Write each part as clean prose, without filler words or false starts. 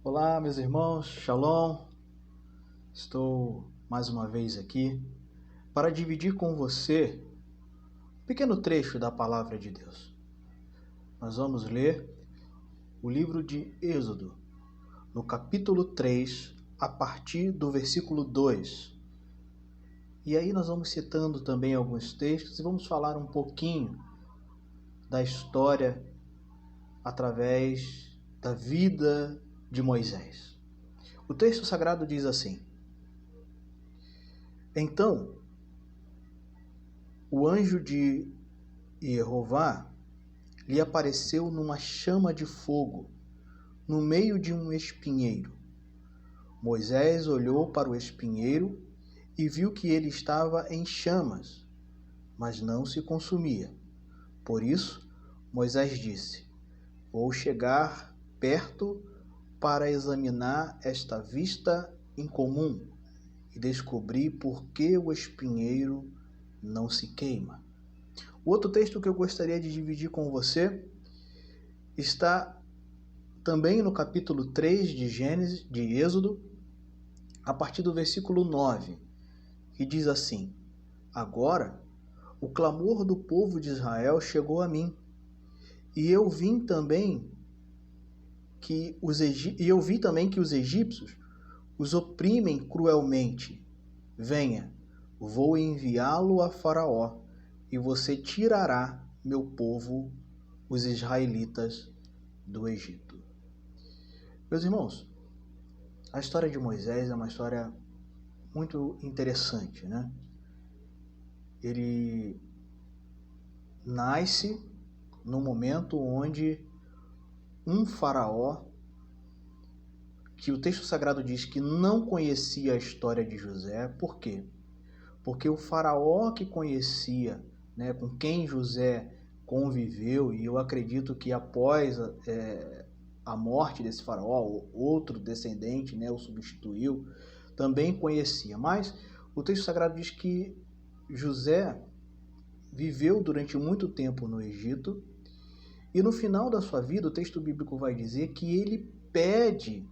Olá, meus irmãos, Shalom. Estou mais uma vez aqui para dividir com você um pequeno trecho da Palavra de Deus. Nós vamos ler o livro de Êxodo, no capítulo 3, a partir do versículo 2. E aí nós vamos citando também alguns textos e vamos falar um pouquinho da história através da vida de Moisés. O texto sagrado diz assim: Então, o anjo de Jeová lhe apareceu numa chama de fogo, no meio de um espinheiro. Moisés olhou para o espinheiro e viu que ele estava em chamas, mas não se consumia. Por isso, Moisés disse: Vou chegar perto para examinar esta vista incomum e descobrir por que o espinheiro não se queima. O outro texto que eu gostaria de dividir com você está também no capítulo 3 de Gênesis, de Êxodo, a partir do versículo 9, que diz assim: Agora o clamor do povo de Israel chegou a mim, e eu vi também que os egípcios os oprimem cruelmente. Venha, vou enviá-lo a Faraó, e você tirará meu povo, os israelitas, do Egito. Meus irmãos, a história de Moisés é uma história muito interessante, né? Ele nasce no momento onde um faraó, que o texto sagrado diz que não conhecia a história de José. Por quê? Porque o faraó que conhecia, né, com quem José conviveu, e eu acredito que após a morte desse faraó, outro descendente, né, o substituiu, também conhecia. Mas o texto sagrado diz que José viveu durante muito tempo no Egito, e no final da sua vida, o texto bíblico vai dizer que ele pede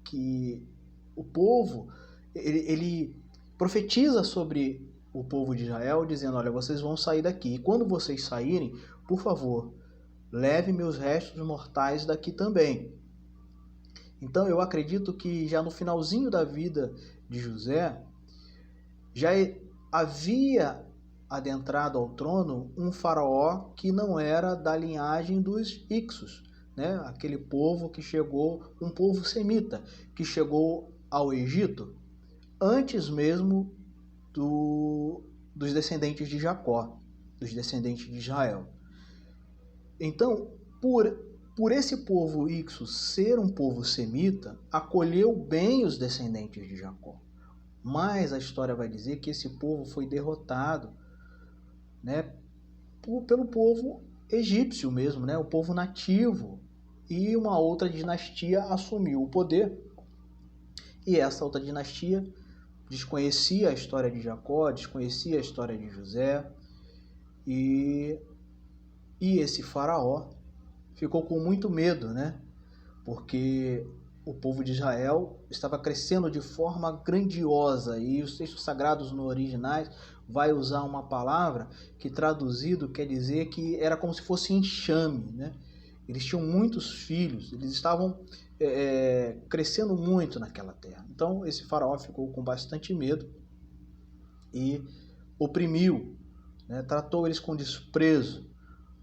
que o povo, ele profetiza sobre o povo de Israel, dizendo: olha, vocês vão sair daqui, e quando vocês saírem, por favor, leve meus restos mortais daqui também. Então eu acredito que já no finalzinho da vida de José, já havia adentrado ao trono um faraó que não era da linhagem dos Ixos, né? Aquele povo que chegou, um povo semita, que chegou ao Egito antes mesmo dos descendentes de Jacó, dos descendentes de Israel. Então, por esse povo Ixos ser um povo semita, acolheu bem os descendentes de Jacó. Mas a história vai dizer que esse povo foi derrotado, né, pelo povo egípcio mesmo, né, o povo nativo, e uma outra dinastia assumiu o poder. E essa outra dinastia desconhecia a história de Jacó, desconhecia a história de José, e esse faraó ficou com muito medo, né? Porque o povo de Israel estava crescendo de forma grandiosa, e os textos sagrados no originais vai usar uma palavra que traduzido quer dizer que era como se fosse enxame, né? Eles tinham muitos filhos, eles estavam crescendo muito naquela terra. Então esse faraó ficou com bastante medo e oprimiu, né? Tratou eles com desprezo,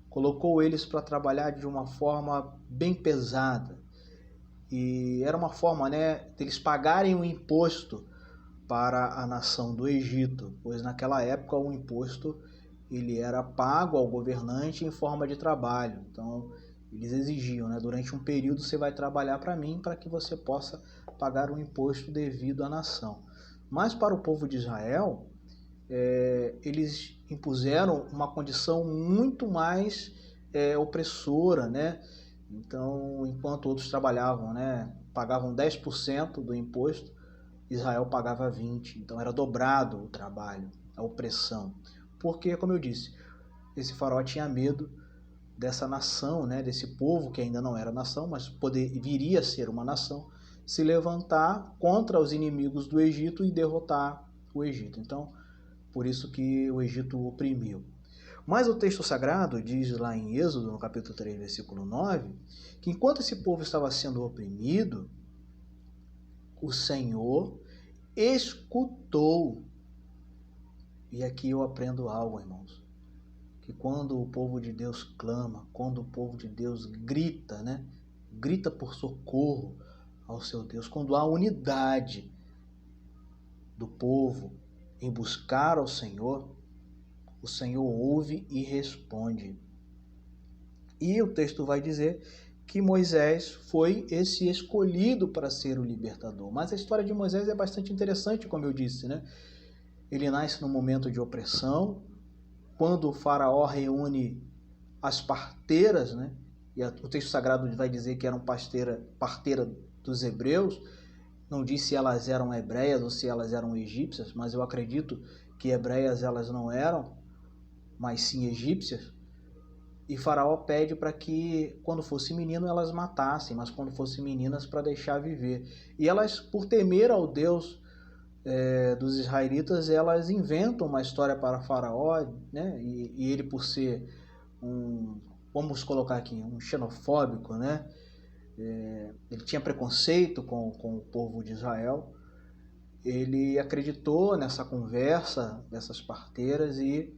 colocou eles para trabalhar de uma forma bem pesada. E era uma forma, né, deles pagarem o imposto para a nação do Egito, pois naquela época o imposto ele era pago ao governante em forma de trabalho. Então eles exigiam, né, durante um período você vai trabalhar para mim, para que você possa pagar o imposto devido à nação. Mas para o povo de Israel, eles impuseram uma condição muito mais opressora, né? Então, enquanto outros trabalhavam, né, pagavam 10% do imposto, Israel pagava 20%. Então era dobrado o trabalho, a opressão. Porque, como eu disse, esse faraó tinha medo dessa nação, né, desse povo que ainda não era nação, mas viria a ser uma nação, se levantar contra os inimigos do Egito e derrotar o Egito. Então, por isso que o Egito o oprimiu. Mas o texto sagrado diz lá em Êxodo, no capítulo 3, versículo 9, que enquanto esse povo estava sendo oprimido, o Senhor escutou. E aqui eu aprendo algo, irmãos, que quando o povo de Deus clama, quando o povo de Deus grita, né? Grita por socorro ao seu Deus, quando há unidade do povo em buscar ao Senhor, o Senhor ouve e responde. E o texto vai dizer que Moisés foi esse escolhido para ser o libertador. Mas a história de Moisés é bastante interessante, como eu disse, né? Ele nasce num momento de opressão, quando o faraó reúne as parteiras, né? E o texto sagrado vai dizer que eram parteira dos hebreus, não diz se elas eram hebreias ou se elas eram egípcias, mas eu acredito que hebreias elas não eram, mas sim egípcias. E Faraó pede para que, quando fosse menino, elas matassem, mas quando fossem meninas, para deixar viver. E elas, por temer ao Deus dos israelitas, elas inventam uma história para Faraó, né? E ele, por ser vamos colocar aqui, um xenofóbico, né? Ele tinha preconceito com o povo de Israel. Ele acreditou nessa conversa dessas parteiras e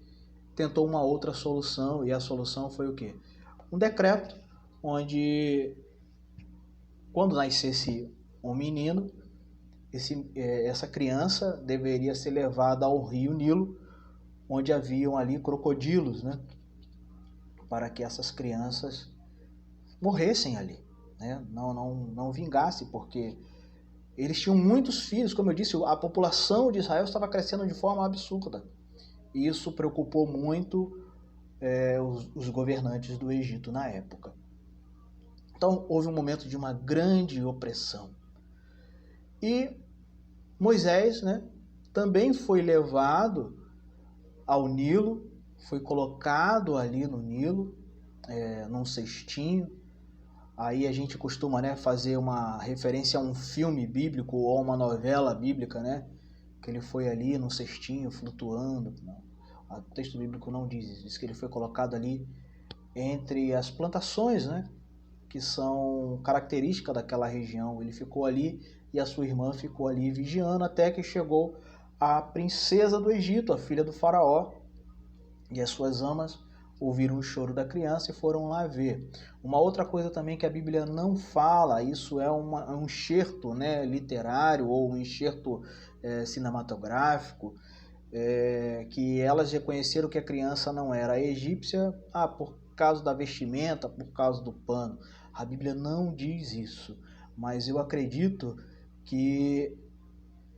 tentou uma outra solução, e a solução foi o quê? Um decreto onde, quando nascesse um menino, essa criança deveria ser levada ao rio Nilo, onde haviam ali crocodilos, né? Para que essas crianças morressem ali, né? Não vingassem, porque eles tinham muitos filhos, como eu disse, a população de Israel estava crescendo de forma absurda. E isso preocupou muito os governantes do Egito na época. Então houve um momento de uma grande opressão. E Moisés, né, também foi levado ao Nilo, foi colocado ali no Nilo, num cestinho. Aí a gente costuma, né, fazer uma referência a um filme bíblico ou a uma novela bíblica, né, que ele foi ali no cestinho flutuando. O texto bíblico não diz isso, diz que ele foi colocado ali entre as plantações, né, que são características daquela região. Ele ficou ali e a sua irmã ficou ali vigiando até que chegou a princesa do Egito, a filha do faraó, e as suas amas ouviram o choro da criança e foram lá ver. Uma outra coisa também que a Bíblia não fala, isso é um enxerto, né, literário ou um enxerto cinematográfico, que elas reconheceram que a criança não era egípcia, por causa da vestimenta, por causa do pano. A Bíblia não diz isso, mas eu acredito que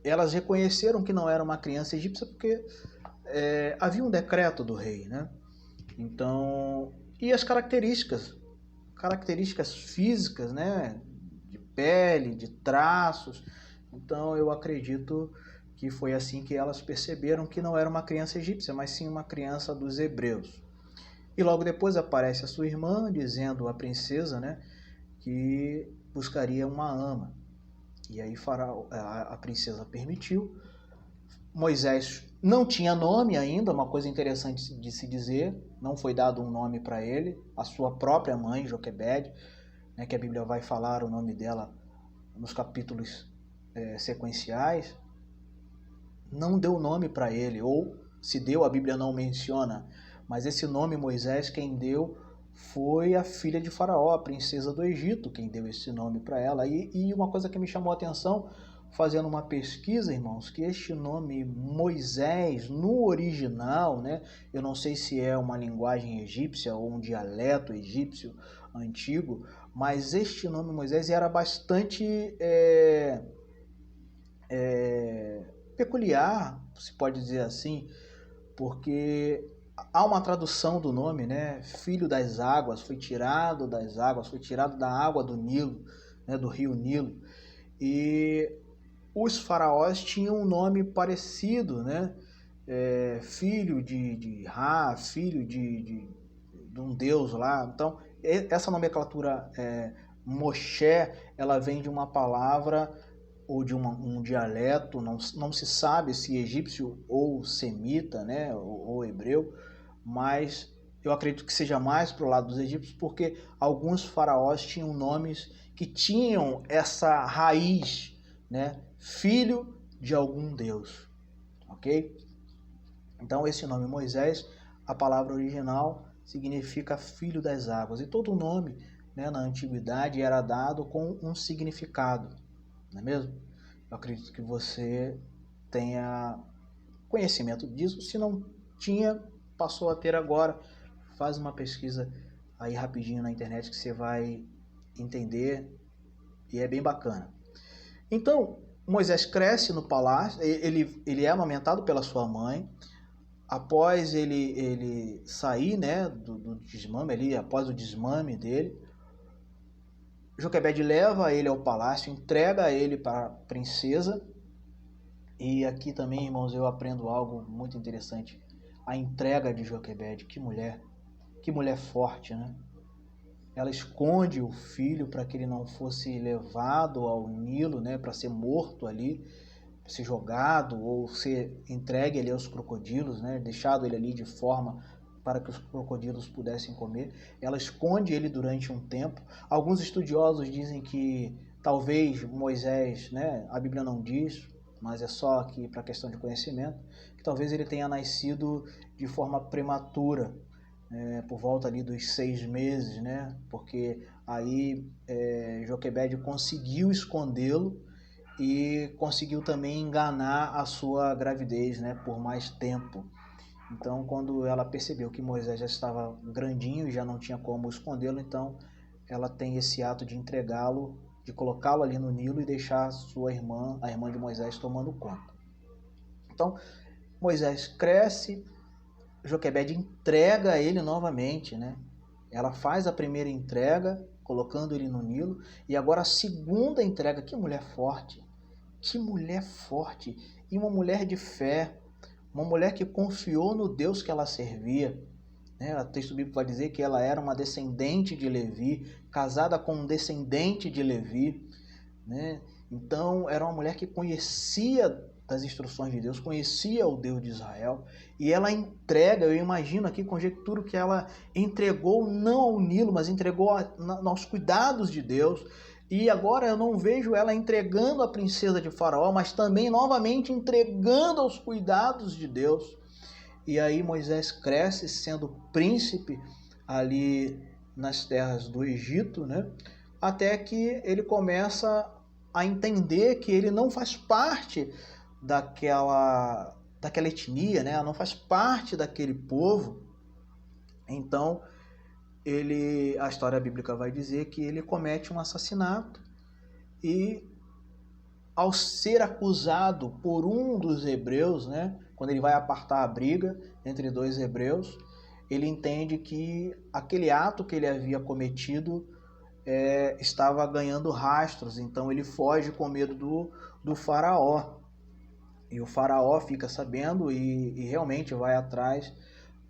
elas reconheceram que não era uma criança egípcia porque havia um decreto do rei, né? Então, e as características físicas, né? De pele, de traços. Então eu acredito que foi assim que elas perceberam que não era uma criança egípcia, mas sim uma criança dos hebreus. E logo depois aparece a sua irmã, dizendo à princesa, né, que buscaria uma ama. E aí a princesa permitiu. Moisés não tinha nome ainda, uma coisa interessante de se dizer, não foi dado um nome para ele. A sua própria mãe, Joquebede, né, que a Bíblia vai falar o nome dela nos capítulos sequenciais, não deu nome para ele, ou se deu, a Bíblia não menciona, mas esse nome Moisés, quem deu foi a filha de Faraó, a princesa do Egito, quem deu esse nome para ela. E uma coisa que me chamou a atenção, fazendo uma pesquisa, irmãos, que este nome Moisés, no original, né, eu não sei se é uma linguagem egípcia ou um dialeto egípcio antigo, mas este nome Moisés era bastante peculiar, se pode dizer assim, porque há uma tradução do nome, né? Filho das águas, foi tirado das águas, foi tirado da água do Nilo, né? Do rio Nilo. E os faraós tinham um nome parecido, né? Filho de Ra, filho de um deus lá. Então, essa nomenclatura Moshe, ela vem de uma palavra ou de um dialeto, não se sabe se egípcio ou semita, né, ou hebreu, mas eu acredito que seja mais para o lado dos egípcios, porque alguns faraós tinham nomes que tinham essa raiz, né, filho de algum deus, ok? Então esse nome Moisés, a palavra original significa filho das águas, e todo nome, né, na antiguidade era dado com um significado, não é mesmo? Eu acredito que você tenha conhecimento disso. Se não tinha, passou a ter agora. Faz uma pesquisa aí rapidinho na internet que você vai entender e é bem bacana. Então, Moisés cresce no palácio, ele é amamentado pela sua mãe. Após ele sair, né, do desmame ali, após o desmame dele, Joquebede leva ele ao palácio, entrega ele para a princesa. E aqui também, irmãos, eu aprendo algo muito interessante. A entrega de Joquebede, que mulher forte, né? Ela esconde o filho para que ele não fosse levado ao Nilo, né, para ser morto ali, ser jogado ou ser entregue ali aos crocodilos, né, deixado ele ali de forma para que os crocodilos pudessem comer. Ela esconde ele durante um tempo. Alguns estudiosos dizem que talvez Moisés, né, a Bíblia não diz, mas é só aqui para questão de conhecimento, que talvez ele tenha nascido de forma prematura, por volta ali dos 6 meses, né, porque aí Joquebede conseguiu escondê-lo e conseguiu também enganar a sua gravidez, né, por mais tempo. Então, quando ela percebeu que Moisés já estava grandinho e já não tinha como escondê-lo, então ela tem esse ato de entregá-lo, de colocá-lo ali no Nilo e deixar sua irmã, a irmã de Moisés, tomando conta. Então, Moisés cresce, Joquebede entrega ele novamente, né? Ela faz a primeira entrega, colocando ele no Nilo, e agora a segunda entrega. Que mulher forte! Que mulher forte! E uma mulher de fé, uma mulher que confiou no Deus que ela servia. O texto bíblico vai dizer que ela era uma descendente de Levi, casada com um descendente de Levi, né? Então era uma mulher que conhecia das instruções de Deus, conhecia o Deus de Israel, e ela entrega, eu imagino aqui, conjecturo que ela entregou não ao Nilo, mas entregou aos cuidados de Deus. E agora eu não vejo ela entregando a princesa de Faraó, mas também novamente entregando aos cuidados de Deus. E aí Moisés cresce sendo príncipe ali nas terras do Egito, né? Até que ele começa a entender que ele não faz parte daquela etnia, né? Não faz parte daquele povo. Então, a história bíblica vai dizer que ele comete um assassinato e, ao ser acusado por um dos hebreus, né? Quando ele vai apartar a briga entre dois hebreus, ele entende que aquele ato que ele havia cometido estava ganhando rastros, então ele foge com medo do faraó. E o faraó fica sabendo e realmente vai atrás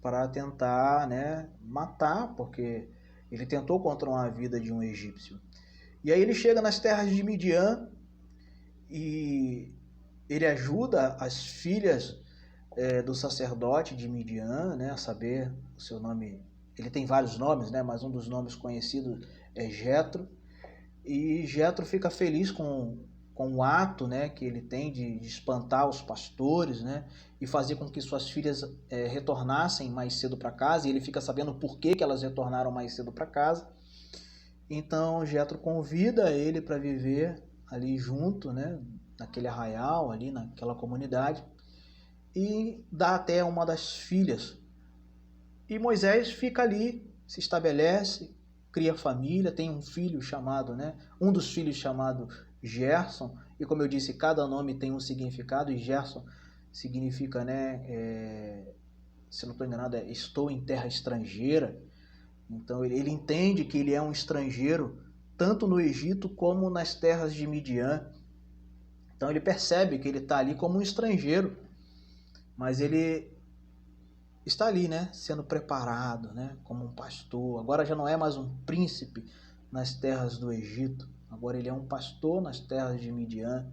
para tentar, né, matar, porque ele tentou contra a vida de um egípcio. E aí ele chega nas terras de Midian e ele ajuda as filhas do sacerdote de Midian, né, a saber o seu nome. Ele tem vários nomes, né, mas um dos nomes conhecidos é Jetro. E Jetro fica feliz com o ato, né, que ele tem de espantar os pastores, né, e fazer com que suas filhas retornassem mais cedo para casa. E ele fica sabendo por que elas retornaram mais cedo para casa. Então Jetro convida ele para viver ali junto, né, naquele arraial, ali naquela comunidade, e dá até uma das filhas. E Moisés fica ali, se estabelece, cria família, tem um filho chamado, né, um dos filhos chamado Gerson, e como eu disse, cada nome tem um significado, e Gerson significa, né, se não estou enganado, estou em terra estrangeira. Então ele entende que ele é um estrangeiro, tanto no Egito como nas terras de Midian. Então ele percebe que ele está ali como um estrangeiro, mas ele está ali, né, sendo preparado, né, como um pastor. Agora já não é mais um príncipe nas terras do Egito, agora ele é um pastor nas terras de Midian.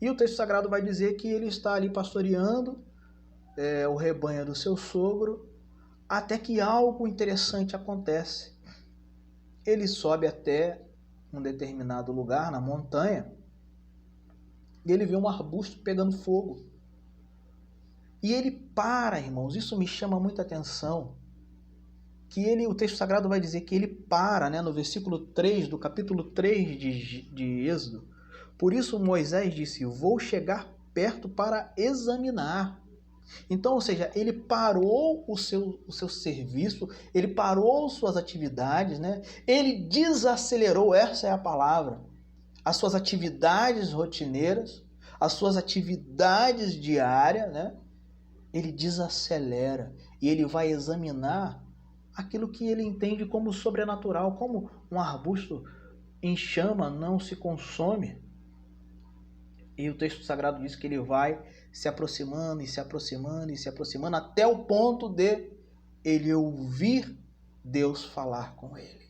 E o texto sagrado vai dizer que ele está ali pastoreando o rebanho do seu sogro, até que algo interessante acontece. Ele sobe até um determinado lugar na montanha e ele vê um arbusto pegando fogo. E ele para, irmãos, isso me chama muita atenção, que o texto sagrado vai dizer que ele para, né, no versículo 3 do capítulo 3 de Êxodo. Por isso Moisés disse, vou chegar perto para examinar. Então, ou seja, ele parou o seu serviço, ele parou suas atividades, né? Ele desacelerou, essa é a palavra, as suas atividades rotineiras, as suas atividades diárias, né? Ele desacelera e ele vai examinar aquilo que ele entende como sobrenatural, como um arbusto em chama não se consome. E o texto sagrado diz que ele vai se aproximando e se aproximando e se aproximando até o ponto de ele ouvir Deus falar com ele.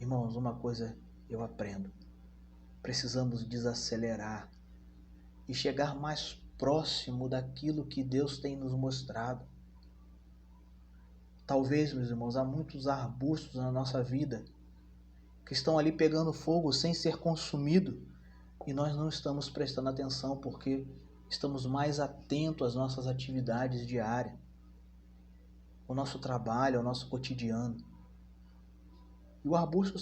Irmãos, uma coisa eu aprendo. Precisamos desacelerar e chegar mais próximo daquilo que Deus tem nos mostrado. Talvez, meus irmãos, há muitos arbustos na nossa vida que estão ali pegando fogo sem ser consumido e nós não estamos prestando atenção porque estamos mais atentos às nossas atividades diárias, ao nosso trabalho, ao nosso cotidiano. E o arbusto